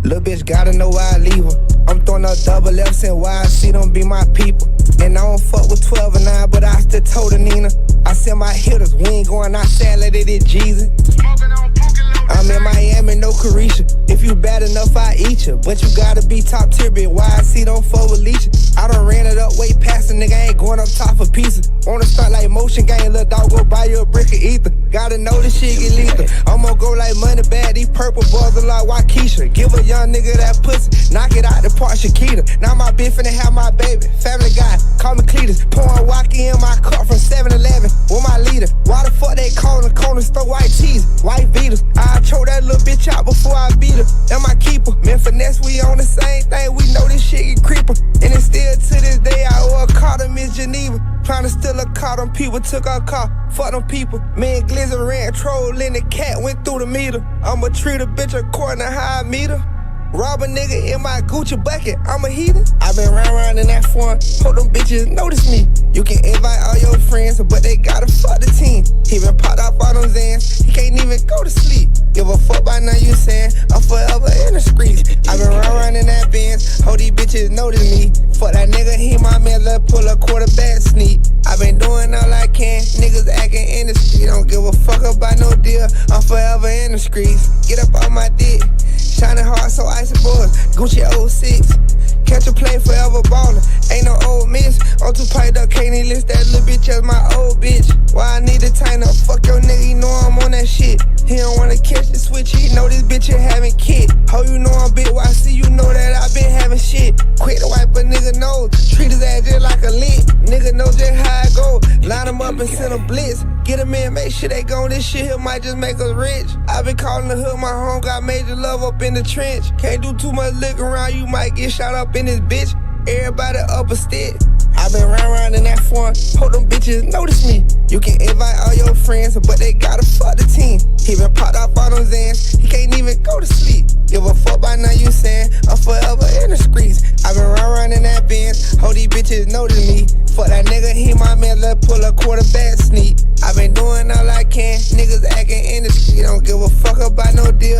Lil' bitch gotta know why I leave her. I'm throwing up double F's and why I see them be my people. And I don't fuck with 12 and 9, but I still told her Nina. I send my hitters, we ain't going outside like they did Jesus. I'm in Miami, no Carisha. If you bad enough, I eat you. But you gotta be top tier, bitch. Why I see them fuck with leeches? I done ran it up way past a nigga, I ain't going up top for pieces. Wanna start like motion gang, little dog, go buy you a brick of ether. Gotta know this shit get lethal. I'ma go like money bad, these purple balls are like Waukesha. Give a young nigga that pussy, knock it out the park, Shakita. Now my bitch finna have my baby, family guy, call me Cletus. Pouring Waukee in my cup from 7-Eleven with my leader. Why the fuck they callin' corner store white cheese, white Vitas? I choke that little bitch out before I beat her. And my keeper, man, finesse, we on the same thing. We know this shit get creeper. And it's still to this day, I owe a car to Miss Geneva. Tryna steal a car, them people took our car. Fuck them people. Me and Glizzy ran trolling, the cat went through the meter. I'ma treat a bitch according to how I meet her. Rob a nigga in my Gucci bucket, I'm a heathen. I been round in that foreign, hope them bitches notice me. You can invite all your friends, but they gotta fuck the team. He been popped off all them Zans, he can't even go to sleep. Give a fuck by now you saying, I'm forever in the streets. I been round in that Benz, hope these bitches notice me. Fuck that nigga, he my man, let pull a quarterback sneak. I been doing all I can, niggas acting in the street. Don't give a fuck about no deal, I'm forever in the streets. Get up on my dick. Shining hard, so icy boys, Gucci 06. Catch a play, forever ballin'. Ain't no old miss. I'm too piped up, can't even list that little bitch as my old bitch. Why I need to tighten up? Fuck your nigga, you know I'm on that shit. He don't wanna catch the switch, he know this bitch ain't having kid. How you know I'm big? Why see you know that I been having shit? Quick to wipe a nigga nose, treat his ass just like a lick. Nigga know just how I go. Line him up and send a blitz. Get him in, make sure they gone. This shit here might just make us rich. I been calling the hood my home, got major love up in the trench. Can't do too much lick around, you might get shot up in this bitch. Everybody up a stick. I been round in that foreign, hope them bitches notice me. You can invite all your friends, but they gotta fuck the team. He been popped off all them Zans, he can't even go to sleep. Give a fuck by now you saying, I'm forever in the streets. I been round in that Benz, hope these bitches notice me. Fuck that nigga, he my man, let pull a quarterback sneak. I been doing all I can, niggas acting in the street. Don't give a fuck about no deal,